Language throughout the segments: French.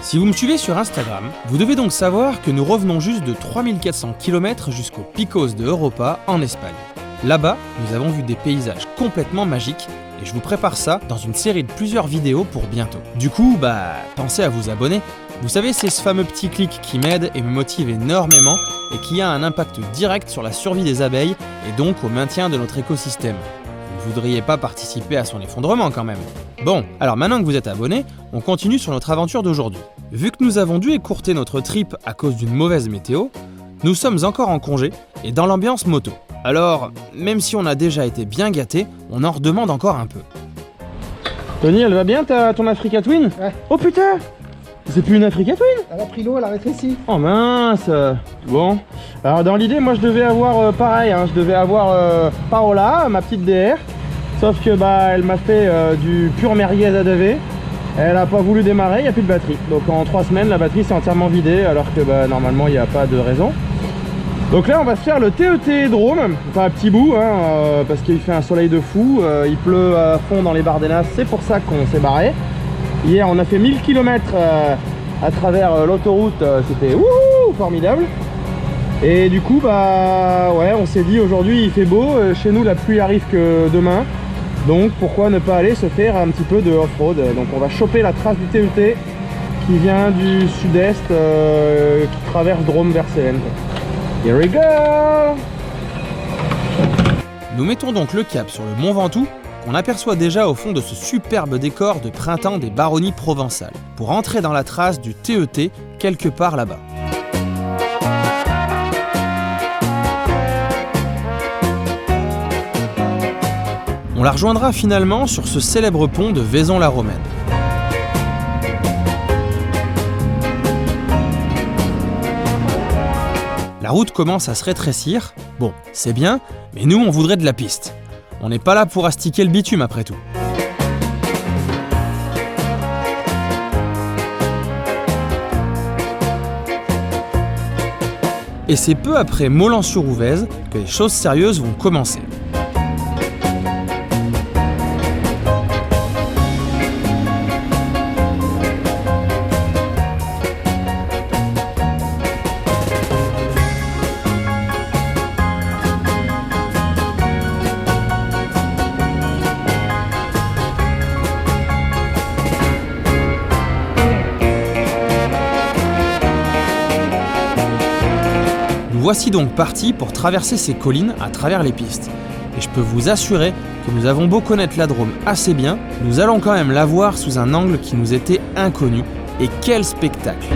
Si vous me suivez sur Instagram, vous devez donc savoir que nous revenons juste de 3400 km jusqu'aux Picos de Europa en Espagne. Là-bas, nous avons vu des paysages complètement magiques et je vous prépare ça dans une série de plusieurs vidéos pour bientôt. Du coup, pensez à vous abonner. Vous savez, c'est ce fameux petit clic qui m'aide et me motive énormément et qui a un impact direct sur la survie des abeilles et donc au maintien de notre écosystème. Vous ne voudriez pas participer à son effondrement quand même. Bon, alors maintenant que vous êtes abonné, on continue sur notre aventure d'aujourd'hui. Vu que nous avons dû écourter notre trip à cause d'une mauvaise météo, nous sommes encore en congé et dans l'ambiance moto. Alors, même si on a déjà été bien gâtés, on en redemande encore un peu. Tony, elle va bien ton Africa Twin ? Ouais. Oh putain ! C'est plus une Africa Twin ? Elle a pris l'eau, elle a rétréci. Oh mince. Bon, alors dans l'idée, moi je devais avoir pareil, je devais avoir Parola, ma petite DR. Sauf que elle m'a fait du pur merguez à daver. Elle a pas voulu démarrer, il n'y a plus de batterie. Donc en 3 semaines, la batterie s'est entièrement vidée alors que normalement il n'y a pas de raison. Donc là on va se faire le TET Drôme, enfin un petit bout, parce qu'il fait un soleil de fou, il pleut à fond dans les Bardenas, c'est pour ça qu'on s'est barré. Hier on a fait 1000 km à travers l'autoroute, c'était formidable. Et du coup on s'est dit aujourd'hui il fait beau, chez nous la pluie arrive que demain. Donc pourquoi ne pas aller se faire un petit peu de off-road. Donc on va choper la trace du TET qui vient du sud-est, qui traverse Drôme vers Célène. Here we go! Nous mettons donc le cap sur le Mont Ventoux, qu'on aperçoit déjà au fond de ce superbe décor de printemps des Baronnies provençales, pour entrer dans la trace du TET quelque part là-bas. On la rejoindra finalement sur ce célèbre pont de Vaison-la-Romaine. La route commence à se rétrécir. Bon, c'est bien, mais nous on voudrait de la piste. On n'est pas là pour astiquer le bitume après tout. Et c'est peu après Molan-sur-Ouvèze que les choses sérieuses vont commencer. Voici donc parti pour traverser ces collines à travers les pistes. Et je peux vous assurer que nous avons beau connaître la Drôme assez bien, nous allons quand même la voir sous un angle qui nous était inconnu. Et quel spectacle!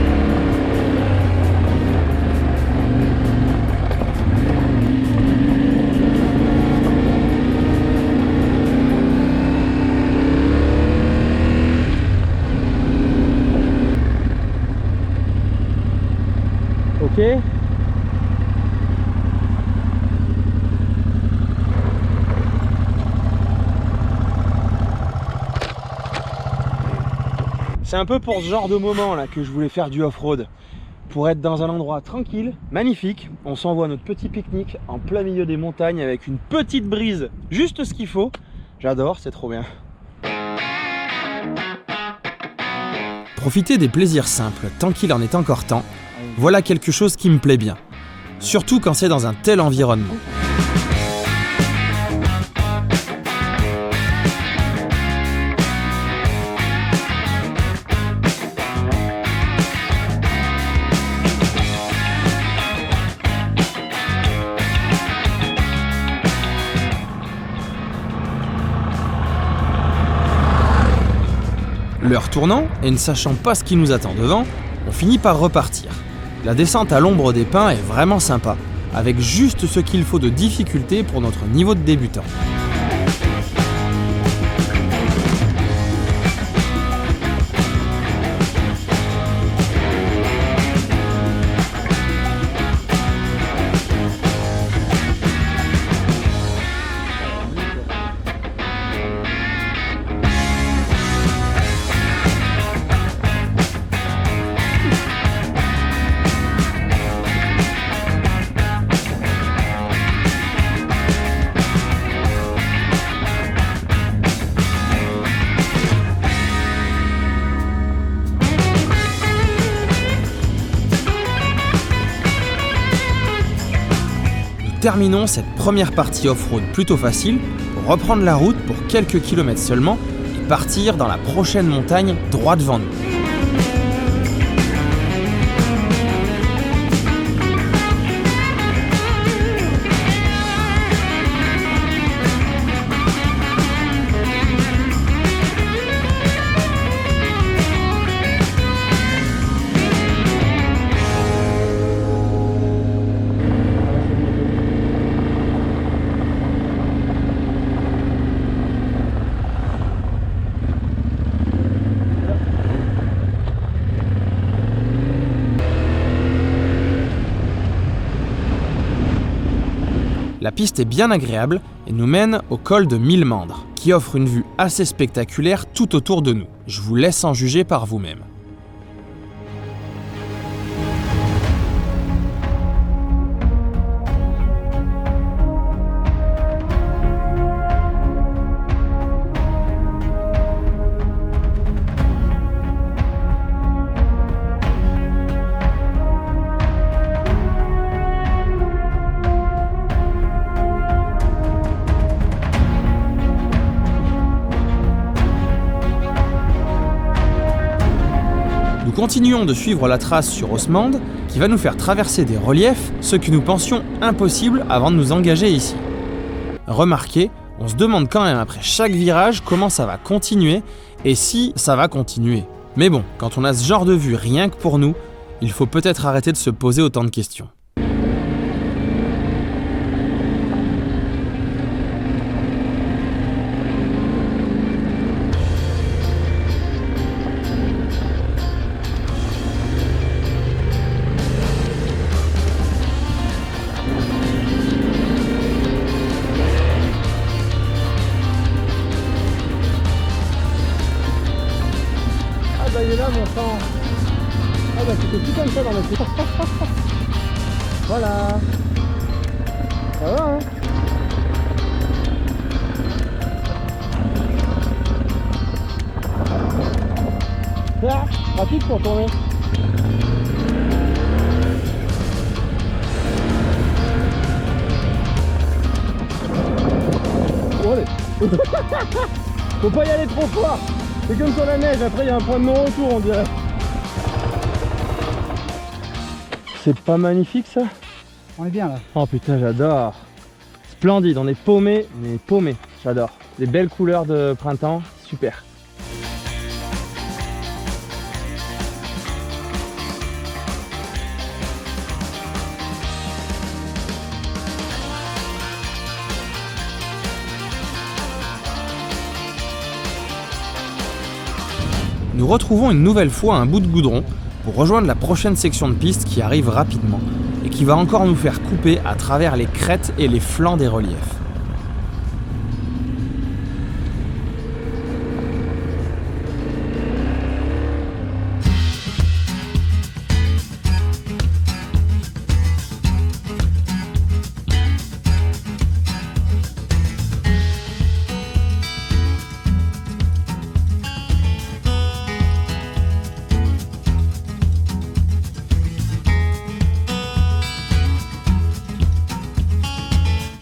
Ok. C'est un peu pour ce genre de moment là que je voulais faire du off-road. Pour être dans un endroit tranquille, magnifique. On s'envoie notre petit pique-nique en plein milieu des montagnes avec une petite brise, juste ce qu'il faut. J'adore, c'est trop bien. Profiter des plaisirs simples tant qu'il en est encore temps, voilà quelque chose qui me plaît bien. Surtout quand c'est dans un tel environnement. L'heure tournant, et ne sachant pas ce qui nous attend devant, on finit par repartir. La descente à l'ombre des pins est vraiment sympa, avec juste ce qu'il faut de difficulté pour notre niveau de débutant. terminons cette première partie off-road plutôt facile pour reprendre la route pour quelques kilomètres seulement et partir dans la prochaine montagne droit devant nous. La piste est bien agréable et nous mène au col de Millemandre, qui offre une vue assez spectaculaire tout autour de nous. Je vous laisse en juger par vous-même. Nous continuons de suivre la trace sur Haussmande qui va nous faire traverser des reliefs, ce que nous pensions impossible avant de nous engager ici. Remarquez, on se demande quand même après chaque virage comment ça va continuer et si ça va continuer. Mais bon, quand on a ce genre de vue rien que pour nous, il faut peut-être arrêter de se poser autant de questions. Il est là mon sang. Ah bah c'était tout comme ça dans la tête. Voilà. Ça va hein. Ah, rapide pour tourner. Oh, allez. Faut pas y aller trop fort. C'est comme sur la neige, après il y a un point de non-retour on dirait. C'est pas magnifique ça? On est bien là. Oh putain j'adore. Splendide, on est paumé, mais paumé, j'adore. Des belles couleurs de printemps, super. Nous retrouvons une nouvelle fois un bout de goudron pour rejoindre la prochaine section de piste qui arrive rapidement et qui va encore nous faire couper à travers les crêtes et les flancs des reliefs.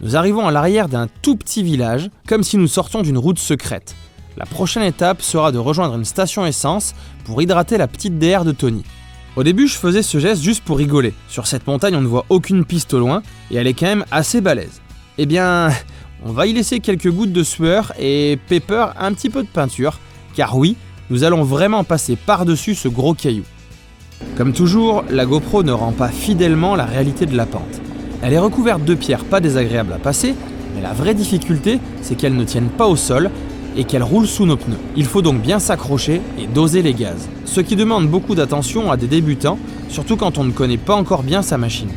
Nous arrivons à l'arrière d'un tout petit village, comme si nous sortions d'une route secrète. La prochaine étape sera de rejoindre une station essence pour hydrater la petite DR de Tony. Au début, je faisais ce geste juste pour rigoler. Sur cette montagne, on ne voit aucune piste au loin, et elle est quand même assez balèze. Eh bien, on va y laisser quelques gouttes de sueur et Pepper un petit peu de peinture, car oui, nous allons vraiment passer par-dessus ce gros caillou. Comme toujours, la GoPro ne rend pas fidèlement la réalité de la pente. Elle est recouverte de pierres pas désagréables à passer, mais la vraie difficulté, c'est qu'elles ne tiennent pas au sol et qu'elles roulent sous nos pneus. Il faut donc bien s'accrocher et doser les gaz, ce qui demande beaucoup d'attention à des débutants, surtout quand on ne connaît pas encore bien sa machine.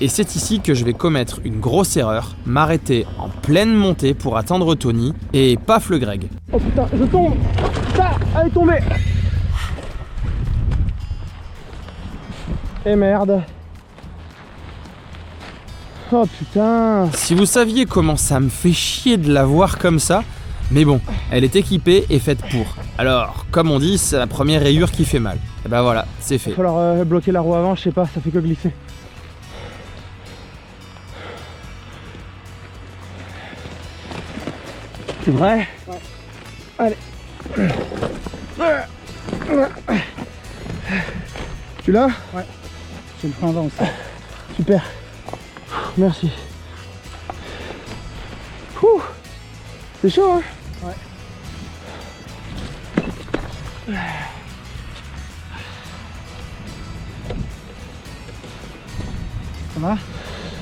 Et c'est ici que je vais commettre une grosse erreur, m'arrêter en pleine montée pour attendre Tony, et paf le Greg. Oh putain, je tombe. Putain, elle est tombée. Et merde. Oh putain. Si vous saviez comment ça me fait chier de la voir comme ça, mais bon, elle est équipée et faite pour. Alors, comme on dit, c'est la première rayure qui fait mal. Et ben voilà, c'est fait. Il va falloir bloquer la roue avant, je sais pas, ça fait que glisser. C'est vrai? Ouais. Allez. Tu l'as? Ouais. J'ai le frein avant aussi. Super. Merci. Ouh. C'est chaud, hein? Ouais. Ça va?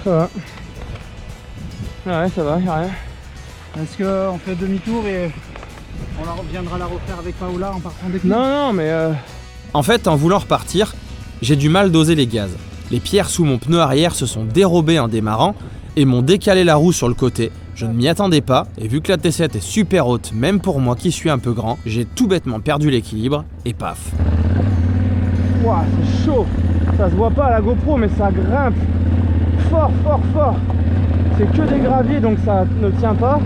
Ça va. Ouais, ça va, y'a rien. Est-ce qu'on fait demi-tour et on reviendra la refaire avec Paola en partant des Non, non, mais En fait, en voulant repartir, j'ai du mal doser les gaz. Les pierres sous mon pneu arrière se sont dérobées en démarrant et m'ont décalé la roue sur le côté. Je ne m'y attendais pas et vu que la T7 est super haute, même pour moi qui suis un peu grand, j'ai tout bêtement perdu l'équilibre et paf. Ouah, c'est chaud. Ça se voit pas à la GoPro, mais ça grimpe fort, fort, fort. C'est que des graviers, donc ça ne tient pas.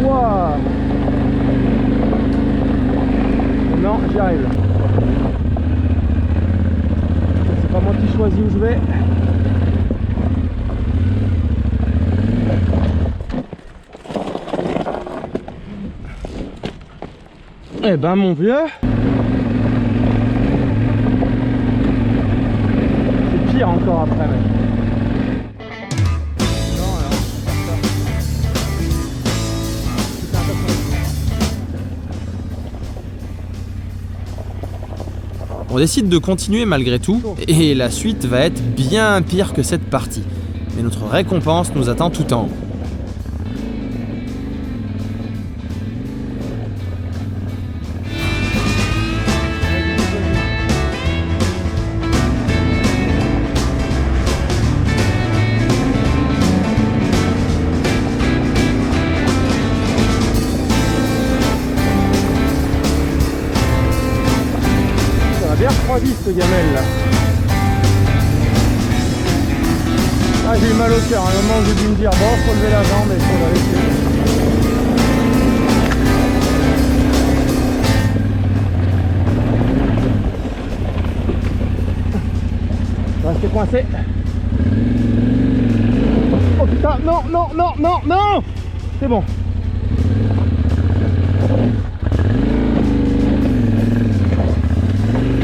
Ouah. Non, j'y arrive. C'est pas moi qui choisis où je vais. Eh ben mon vieux, c'est pire encore après mec. On décide de continuer malgré tout, et la suite va être bien pire que cette partie. Mais notre récompense nous attend tout en haut. Bien refroidi ce gamelle là. Ah, j'ai eu mal au cœur, à un moment j'ai dû me dire bon, faut lever la jambe et faut la laisser. Je vais rester coincé. Oh putain, non, non, non, non, non. C'est bon.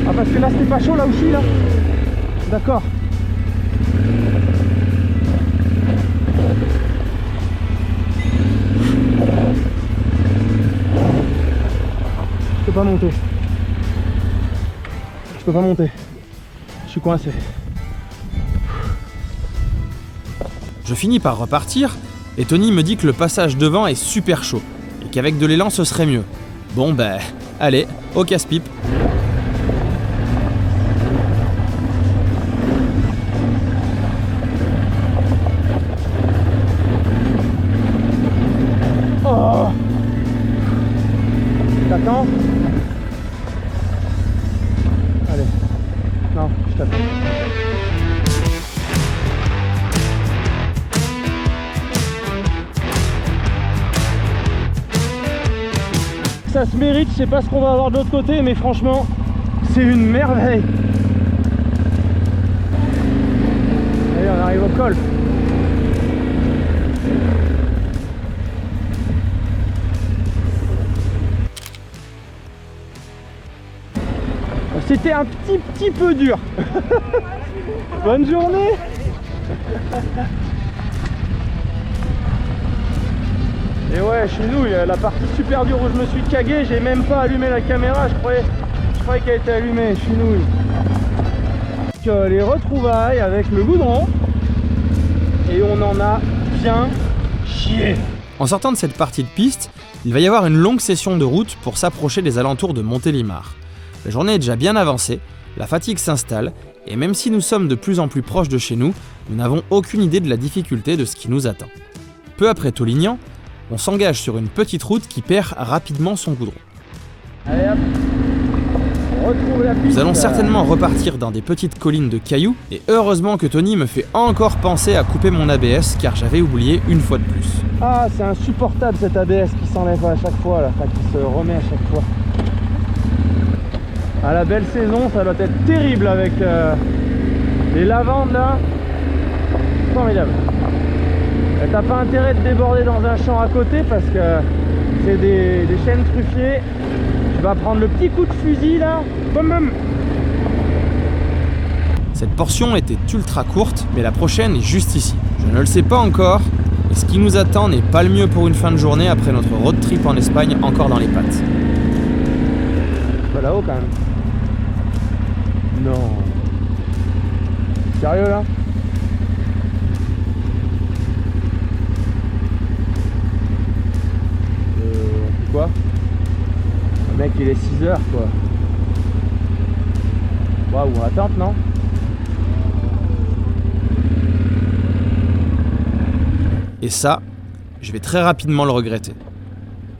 Ah, parce que là c'était pas chaud là aussi là. D'accord. Je peux pas monter. Je peux pas monter. Je suis coincé. Je finis par repartir, et Tony me dit que le passage devant est super chaud, et qu'avec de l'élan ce serait mieux. Bon ben, allez, au casse-pipe. Oh, t'attends. Allez. Non, je t'attends. Ça se mérite, je sais pas ce qu'on va avoir de l'autre côté, mais franchement, c'est une merveille. Allez, on arrive au col. C'était un petit peu dur. Bonne journée. Et ouais, chez nous, la partie super dure où je me suis cagué, j'ai même pas allumé la caméra, je croyais qu'elle était allumée, chenouille. Donc, les retrouvailles avec le goudron, et on en a bien chié. En sortant de cette partie de piste, il va y avoir une longue session de route pour s'approcher des alentours de Montélimar. La journée est déjà bien avancée, la fatigue s'installe, et même si nous sommes de plus en plus proches de chez nous, nous n'avons aucune idée de la difficulté de ce qui nous attend. Peu après Tolignan, on s'engage sur une petite route qui perd rapidement son goudron. Allez hop, on retrouve la piste. Nous allons certainement repartir dans des petites collines de cailloux, et heureusement que Tony me fait encore penser à couper mon ABS, car j'avais oublié une fois de plus. Ah, c'est insupportable cet ABS qui s'enlève à chaque fois, là, enfin qui se remet à chaque fois. À la belle saison, ça doit être terrible avec les lavandes là. Formidable. T'as pas intérêt de déborder dans un champ à côté parce que c'est des chênes truffiers. Tu vas prendre le petit coup de fusil là. Boum boum. Cette portion était ultra courte, mais la prochaine est juste ici. Je ne le sais pas encore, et ce qui nous attend n'est pas le mieux pour une fin de journée après notre road trip en Espagne encore dans les pattes. Pas là-haut quand même. Non. Sérieux là? Quoi? Le mec il est 6h quoi. Waouh, attente non? Et ça, je vais très rapidement le regretter.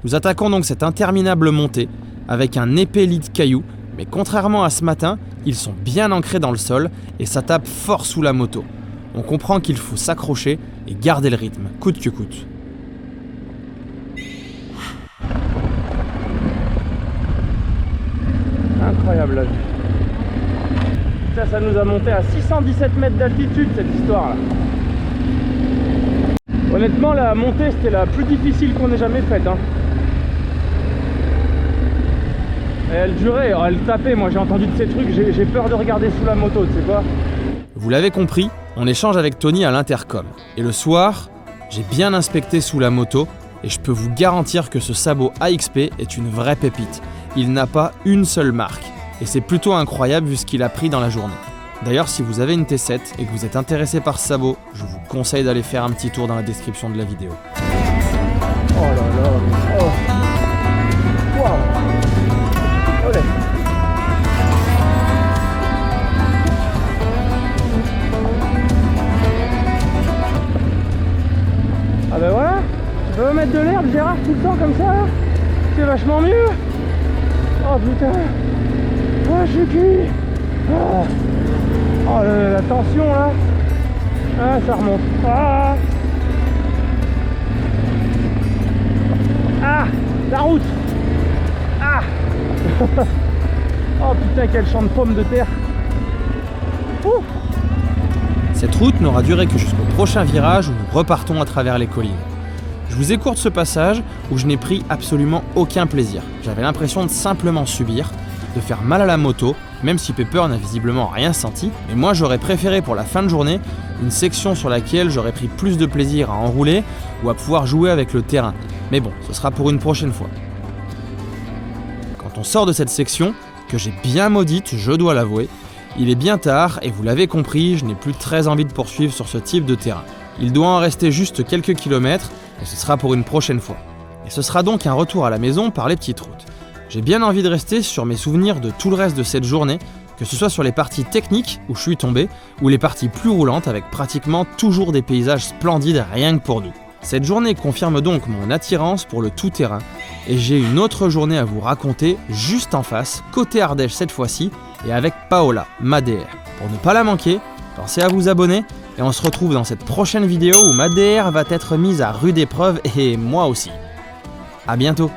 Nous attaquons donc cette interminable montée avec un épais lit de cailloux, mais contrairement à ce matin, ils sont bien ancrés dans le sol et ça tape fort sous la moto. On comprend qu'il faut s'accrocher et garder le rythme, coûte que coûte. Incroyable la vue. Ça nous a monté à 617 mètres d'altitude cette histoire là. Honnêtement la montée c'était la plus difficile qu'on ait jamais faite hein. Et elle durait, elle tapait, moi j'ai entendu de ces trucs, j'ai peur de regarder sous la moto, tu sais quoi. Vous l'avez compris, on échange avec Tony à l'intercom. Et le soir, j'ai bien inspecté sous la moto et je peux vous garantir que ce sabot AXP est une vraie pépite. Il n'a pas une seule marque. Et c'est plutôt incroyable vu ce qu'il a pris dans la journée. D'ailleurs, si vous avez une T7 et que vous êtes intéressé par ce sabot, je vous conseille d'aller faire un petit tour dans la description de la vidéo. Oh là là, oh. Waouh. Olé. Ah ben voilà, tu peux me mettre de l'herbe Gérard tout le temps comme ça là? C'est vachement mieux. Oh putain. Oh je suis cuit. Oh, oh la tension là. Ah ça remonte. Ah, ah la route. Ah. Oh putain quel champ de pommes de terre. Ouf. Cette route n'aura duré que jusqu'au prochain virage où nous repartons à travers les collines. Je vous écourte ce passage où je n'ai pris absolument aucun plaisir. J'avais l'impression de simplement subir, de faire mal à la moto, même si Pepper n'a visiblement rien senti. Mais moi j'aurais préféré pour la fin de journée une section sur laquelle j'aurais pris plus de plaisir à enrouler ou à pouvoir jouer avec le terrain. Mais bon, ce sera pour une prochaine fois. Quand on sort de cette section, que j'ai bien maudite, je dois l'avouer, il est bien tard et vous l'avez compris, je n'ai plus très envie de poursuivre sur ce type de terrain. Il doit en rester juste quelques kilomètres et ce sera pour une prochaine fois. Et ce sera donc un retour à la maison par les petites routes. J'ai bien envie de rester sur mes souvenirs de tout le reste de cette journée, que ce soit sur les parties techniques où je suis tombé, ou les parties plus roulantes avec pratiquement toujours des paysages splendides rien que pour nous. Cette journée confirme donc mon attirance pour le tout-terrain, et j'ai une autre journée à vous raconter juste en face, côté Ardèche cette fois-ci, et avec Paola, ma DR. Pour ne pas la manquer, pensez à vous abonner, et on se retrouve dans cette prochaine vidéo où ma DR va être mise à rude épreuve, et moi aussi. A bientôt.